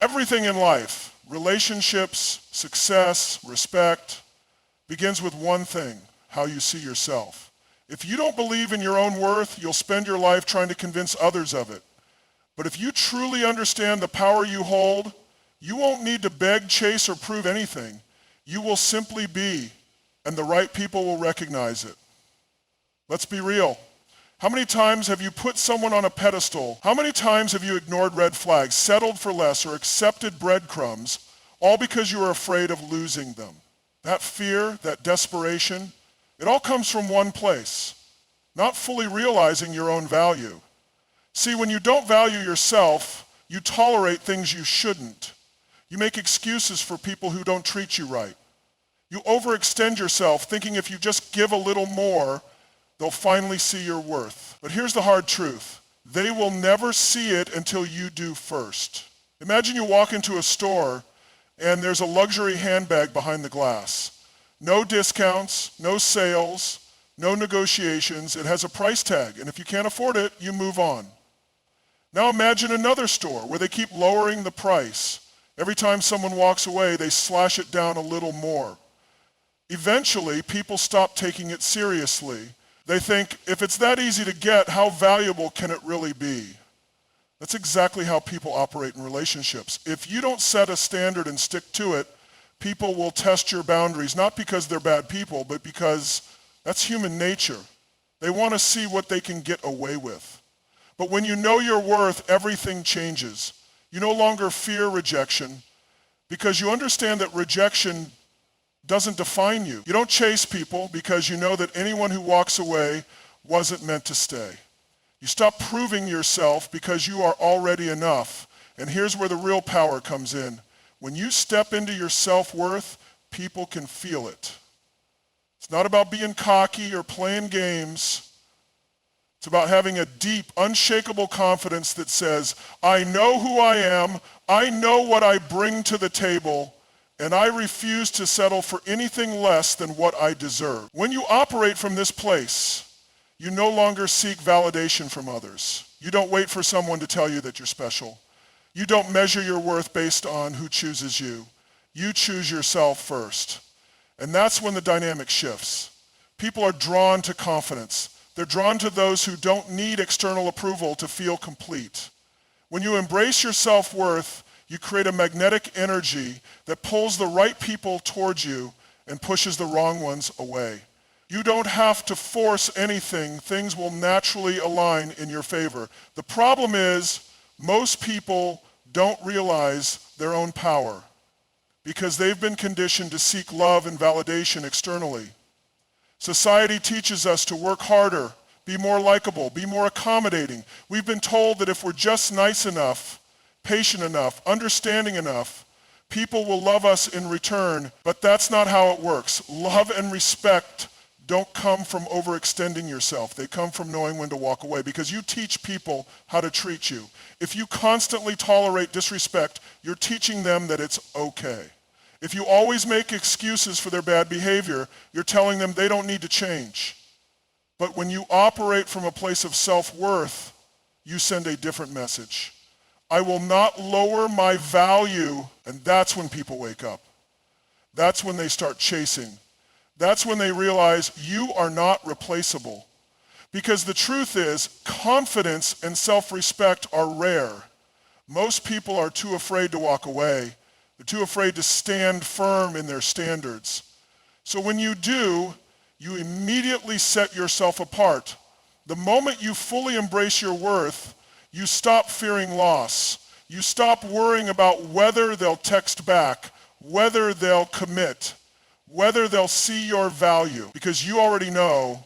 Everything in life, relationships, success, respect, begins with one thing: how you see yourself. If you don't believe in your own worth, you'll spend your life trying to convince others of it. But if you truly understand the power you hold, you won't need to beg, chase, or prove anything. You will simply be, and the right people will recognize it. Let's be real. How many times have you put someone on a pedestal? How many times have you ignored red flags, settled for less, or accepted breadcrumbs, all because you were afraid of losing them? That fear, that desperation, it all comes from one place: not fully realizing your own value. See, when you don't value yourself, you tolerate things you shouldn't. You make excuses for people who don't treat you right. You overextend yourself, thinking if you just give a little more, they'll finally see your worth. But here's the hard truth: they will never see it until you do first. Imagine you walk into a store and there's a luxury handbag behind the glass. No discounts, no sales, no negotiations. It has a price tag, and if you can't afford it, you move on. Now imagine another store where they keep lowering the price. Every time someone walks away, they slash it down a little more. Eventually, people stop taking it seriously. They think, if it's that easy to get, how valuable can it really be? That's exactly how people operate in relationships. If you don't set a standard and stick to it, people will test your boundaries, not because they're bad people, but because that's human nature. They want to see what they can get away with. But when you know your worth, everything changes. You no longer fear rejection because you understand that rejection doesn't define you. You don't chase people because you know that anyone who walks away wasn't meant to stay. You stop proving yourself because you are already enough. And here's where the real power comes in. When you step into your self-worth, people can feel it. It's not about being cocky or playing games. It's about having a deep, unshakable confidence that says, I know who I am, I know what I bring to the table, and I refuse to settle for anything less than what I deserve. When you operate from this place, you no longer seek validation from others. You don't wait for someone to tell you that you're special. You don't measure your worth based on who chooses you. You choose yourself first. And that's when the dynamic shifts. People are drawn to confidence. They're drawn to those who don't need external approval to feel complete. When you embrace your self-worth, you create a magnetic energy that pulls the right people towards you and pushes the wrong ones away. You don't have to force anything. Things will naturally align in your favor. The problem is, most people don't realize their own power because they've been conditioned to seek love and validation externally. Society teaches us to work harder, be more likable, be more accommodating. We've been told that if we're just nice enough, patient enough, understanding enough, people will love us in return, but that's not how it works. Love and respect don't come from overextending yourself. They come from knowing when to walk away because you teach people how to treat you. If you constantly tolerate disrespect, you're teaching them that it's okay. If you always make excuses for their bad behavior, you're telling them they don't need to change. But when you operate from a place of self-worth, you send a different message. I will not lower my value, and that's when people wake up. That's when they start chasing. That's when they realize you are not replaceable. Because the truth is, confidence and self-respect are rare. Most people are too afraid to walk away. They're too afraid to stand firm in their standards. So when you do, you immediately set yourself apart. The moment you fully embrace your worth, you stop fearing loss. You stop worrying about whether they'll text back, whether they'll commit, whether they'll see your value, because you already know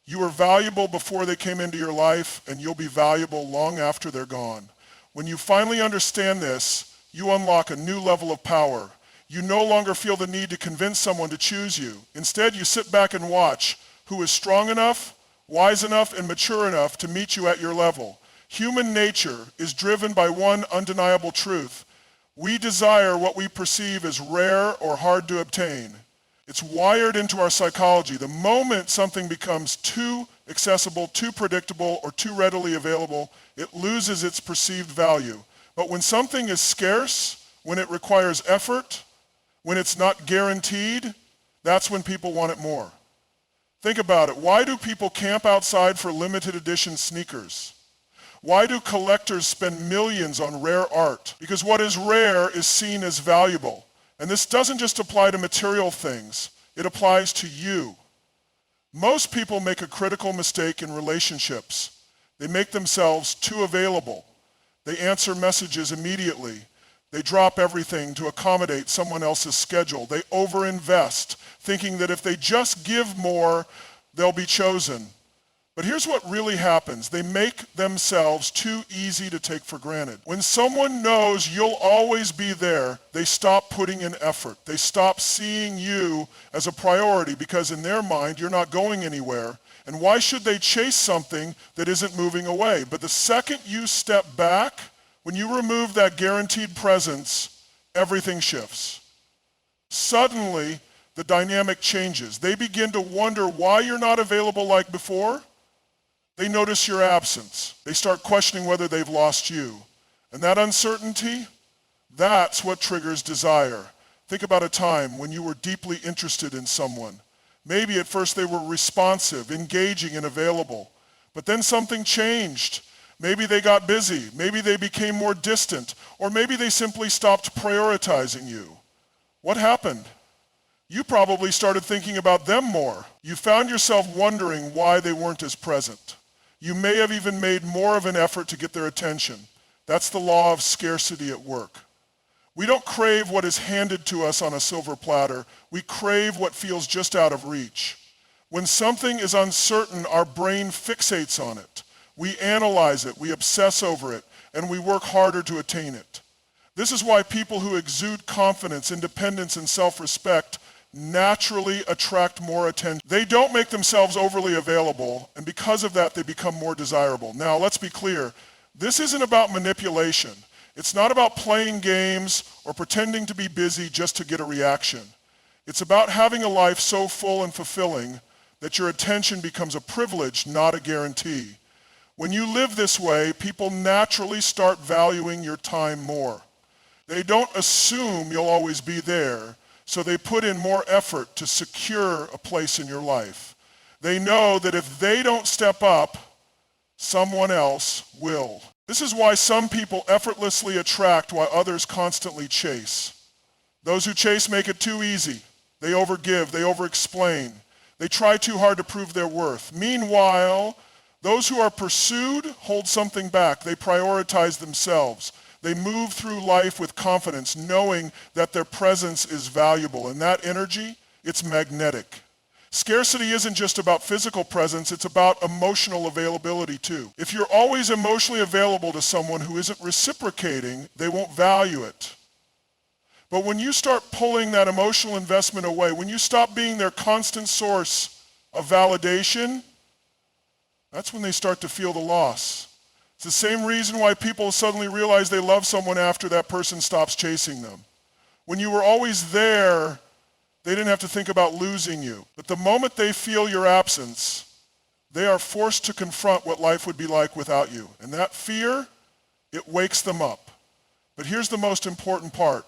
you were valuable before they came into your life, and you'll be valuable long after they're gone. When you finally understand this, you unlock a new level of power. You no longer feel the need to convince someone to choose you. Instead, you sit back and watch who is strong enough, wise enough, and mature enough to meet you at your level. Human nature is driven by one undeniable truth. We desire what we perceive as rare or hard to obtain. It's wired into our psychology. The moment something becomes too accessible, too predictable, or too readily available, it loses its perceived value. But when something is scarce, when it requires effort, when it's not guaranteed, that's when people want it more. Think about it. Why do people camp outside for limited edition sneakers? Why do collectors spend millions on rare art? Because what is rare is seen as valuable. And this doesn't just apply to material things. It applies to you. Most people make a critical mistake in relationships. They make themselves too available. They answer messages immediately. They drop everything to accommodate someone else's schedule. They overinvest, thinking that if they just give more, they'll be chosen. But here's what really happens. They make themselves too easy to take for granted. When someone knows you'll always be there, they stop putting in effort. They stop seeing you as a priority because in their mind, you're not going anywhere. And why should they chase something that isn't moving away? But the second you step back, when you remove that guaranteed presence, everything shifts. Suddenly, the dynamic changes. They begin to wonder why you're not available like before. They notice your absence. They start questioning whether they've lost you. And that uncertainty, that's what triggers desire. Think about a time when you were deeply interested in someone. Maybe at first they were responsive, engaging, and available. But then something changed. Maybe they got busy. Maybe they became more distant. Or maybe they simply stopped prioritizing you. What happened? You probably started thinking about them more. You found yourself wondering why they weren't as present. You may have even made more of an effort to get their attention. That's the law of scarcity at work. We don't crave what is handed to us on a silver platter. We crave what feels just out of reach. When something is uncertain, our brain fixates on it. We analyze it, we obsess over it, and we work harder to attain it. This is why people who exude confidence, independence, and self-respect naturally attract more attention. They don't make themselves overly available, and because of that, they become more desirable. Now, let's be clear. This isn't about manipulation. It's not about playing games or pretending to be busy just to get a reaction. It's about having a life so full and fulfilling that your attention becomes a privilege, not a guarantee. When you live this way, people naturally start valuing your time more. They don't assume you'll always be there, so they put in more effort to secure a place in your life. They know that if they don't step up, someone else will. This is why some people effortlessly attract while others constantly chase. Those who chase make it too easy. They overgive, they overexplain. They try too hard to prove their worth. Meanwhile, those who are pursued hold something back. They prioritize themselves. They move through life with confidence, knowing that their presence is valuable. And that energy, it's magnetic. Scarcity isn't just about physical presence, it's about emotional availability too. If you're always emotionally available to someone who isn't reciprocating, they won't value it. But when you start pulling that emotional investment away, when you stop being their constant source of validation, that's when they start to feel the loss. It's the same reason why people suddenly realize they love someone after that person stops chasing them. When you were always there, they didn't have to think about losing you. But the moment they feel your absence, they are forced to confront what life would be like without you. And that fear, it wakes them up. But here's the most important part.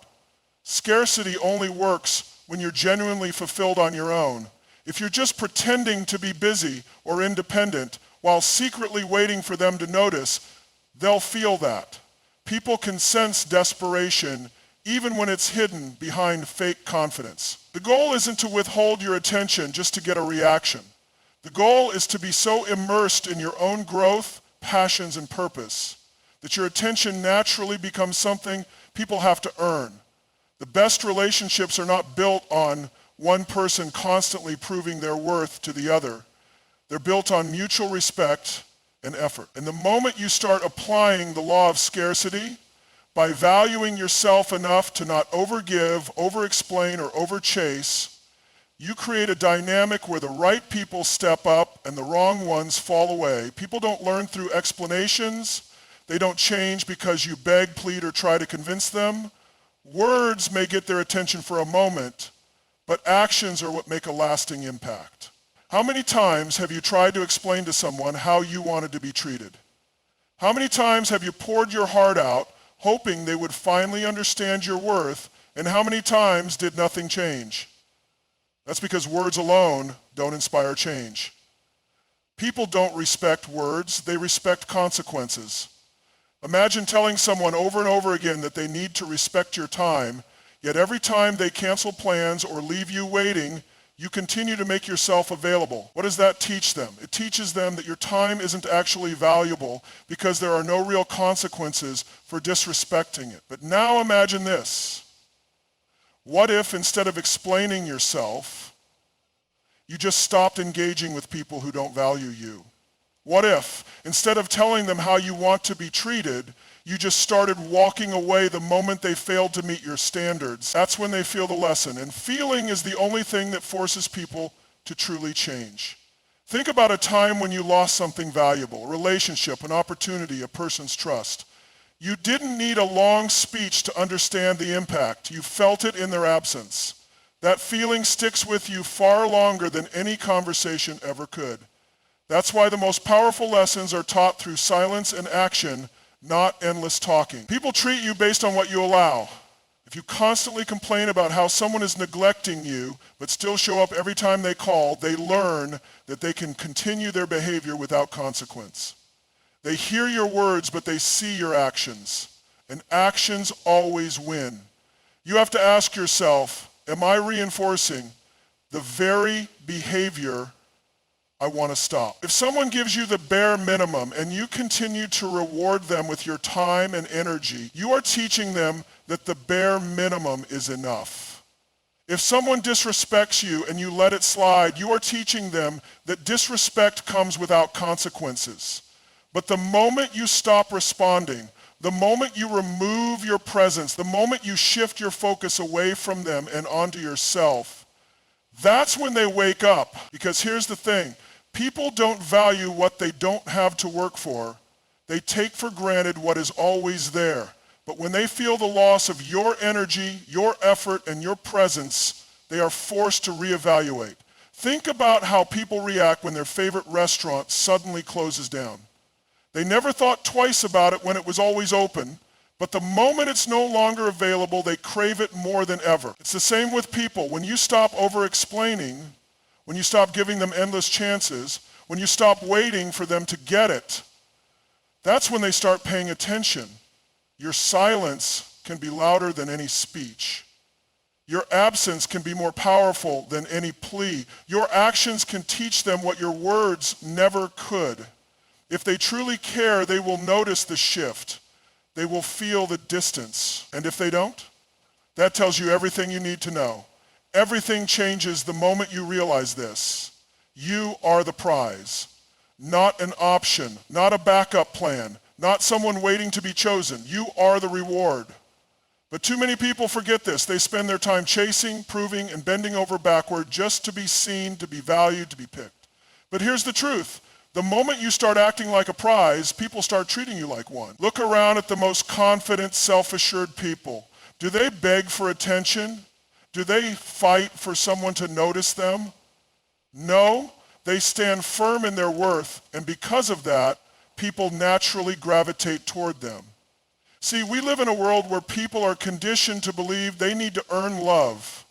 Scarcity only works when you're genuinely fulfilled on your own. If you're just pretending to be busy or independent while secretly waiting for them to notice, they'll feel that. People can sense desperation even when it's hidden behind fake confidence. The goal isn't to withhold your attention just to get a reaction. The goal is to be so immersed in your own growth, passions, and purpose that your attention naturally becomes something people have to earn. The best relationships are not built on one person constantly proving their worth to the other. They're built on mutual respect and effort. And the moment you start applying the law of scarcity, by valuing yourself enough to not overgive, overexplain, or overchase, you create a dynamic where the right people step up and the wrong ones fall away. People don't learn through explanations. They don't change because you beg, plead, or try to convince them. Words may get their attention for a moment, but actions are what make a lasting impact. How many times have you tried to explain to someone how you wanted to be treated? How many times have you poured your heart out, hoping they would finally understand your worth, and how many times did nothing change? That's because words alone don't inspire change. People don't respect words, they respect consequences. Imagine telling someone over and over again that they need to respect your time, yet every time they cancel plans or leave you waiting, you continue to make yourself available. What does that teach them? It teaches them that your time isn't actually valuable because there are no real consequences for disrespecting it. But now imagine this. What if instead of explaining yourself, you just stopped engaging with people who don't value you? What if instead of telling them how you want to be treated, you just started walking away the moment they failed to meet your standards? That's when they feel the lesson. And feeling is the only thing that forces people to truly change. Think about a time when you lost something valuable, a relationship, an opportunity, a person's trust. You didn't need a long speech to understand the impact. You felt it in their absence. That feeling sticks with you far longer than any conversation ever could. That's why the most powerful lessons are taught through silence and action, not endless talking. People treat you based on what you allow. If you constantly complain about how someone is neglecting you, but still show up every time they call, they learn that they can continue their behavior without consequence. They hear your words, but they see your actions. And actions always win. You have to ask yourself, am I reinforcing the very behavior I want to stop? If someone gives you the bare minimum and you continue to reward them with your time and energy, you are teaching them that the bare minimum is enough. If someone disrespects you and you let it slide, you are teaching them that disrespect comes without consequences. But the moment you stop responding, the moment you remove your presence, the moment you shift your focus away from them and onto yourself, that's when they wake up. Because here's the thing. People don't value what they don't have to work for. They take for granted what is always there. But when they feel the loss of your energy, your effort, and your presence, they are forced to reevaluate. Think about how people react when their favorite restaurant suddenly closes down. They never thought twice about it when it was always open, but the moment it's no longer available, they crave it more than ever. It's the same with people. When you stop over-explaining, when you stop giving them endless chances, when you stop waiting for them to get it, that's when they start paying attention. Your silence can be louder than any speech. Your absence can be more powerful than any plea. Your actions can teach them what your words never could. If they truly care, they will notice the shift. They will feel the distance. And if they don't, that tells you everything you need to know. Everything changes the moment you realize this. You are the prize, not an option, not a backup plan, not someone waiting to be chosen. You are the reward. But too many people forget this. They spend their time chasing, proving, and bending over backward just to be seen, to be valued, to be picked. But here's the truth. The moment you start acting like a prize, people start treating you like one. Look around at the most confident, self-assured people. Do they beg for attention? Do they fight for someone to notice them? No, they stand firm in their worth, and because of that, people naturally gravitate toward them. See, we live in a world where people are conditioned to believe they need to earn love.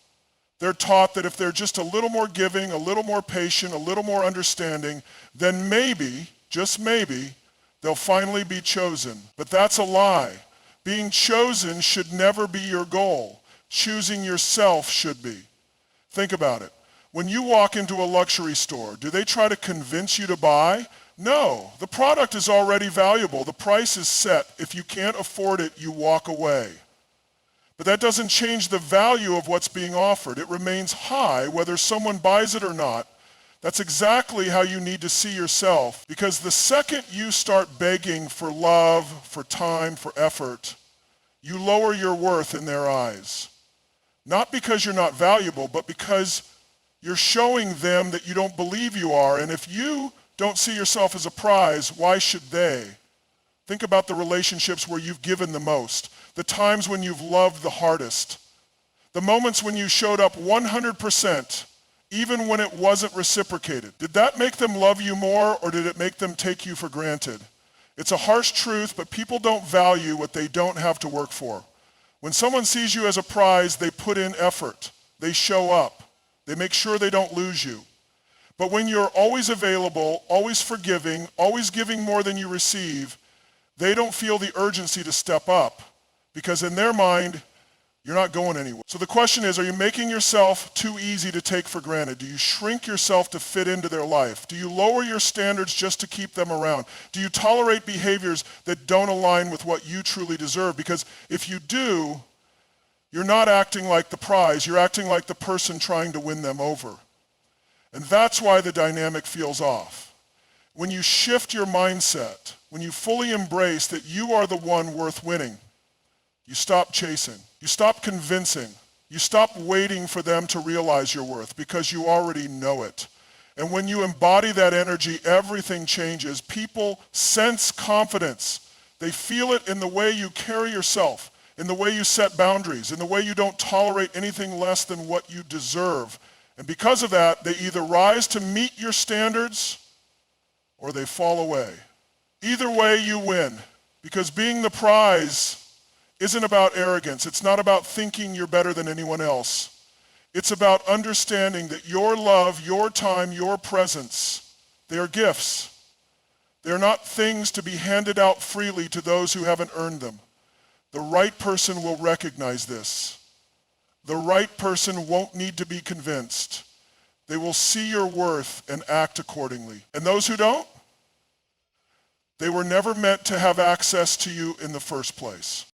They're taught that if they're just a little more giving, a little more patient, a little more understanding, then maybe, just maybe, they'll finally be chosen. But that's a lie. Being chosen should never be your goal. Choosing yourself should be. Think about it. When you walk into a luxury store, do they try to convince you to buy? No, the product is already valuable. The price is set. If you can't afford it, you walk away. But that doesn't change the value of what's being offered. It remains high whether someone buys it or not. That's exactly how you need to see yourself, because the second you start begging for love, for time, for effort, you lower your worth in their eyes. Not because you're not valuable, but because you're showing them that you don't believe you are. And if you don't see yourself as a prize, why should they? Think about the relationships where you've given the most, the times when you've loved the hardest, the moments when you showed up 100%, even when it wasn't reciprocated. Did that make them love you more, or did it make them take you for granted? It's a harsh truth, but people don't value what they don't have to work for. When someone sees you as a prize, they put in effort. They show up. They make sure they don't lose you. But when you're always available, always forgiving, always giving more than you receive, they don't feel the urgency to step up because in their mind, you're not going anywhere. So the question is, are you making yourself too easy to take for granted? Do you shrink yourself to fit into their life? Do you lower your standards just to keep them around? Do you tolerate behaviors that don't align with what you truly deserve? Because if you do, you're not acting like the prize, you're acting like the person trying to win them over. And that's why the dynamic feels off. When you shift your mindset, when you fully embrace that you are the one worth winning, you stop chasing, you stop convincing, you stop waiting for them to realize your worth because you already know it. And when you embody that energy, everything changes. People sense confidence. They feel it in the way you carry yourself, in the way you set boundaries, in the way you don't tolerate anything less than what you deserve. And because of that, they either rise to meet your standards or they fall away. Either way, you win, because being the prize isn't about arrogance. It's not about thinking you're better than anyone else. It's about understanding that your love, your time, your presence, they are gifts. They're not things to be handed out freely to those who haven't earned them. The right person will recognize this. The right person won't need to be convinced. They will see your worth and act accordingly. And those who don't, they were never meant to have access to you in the first place.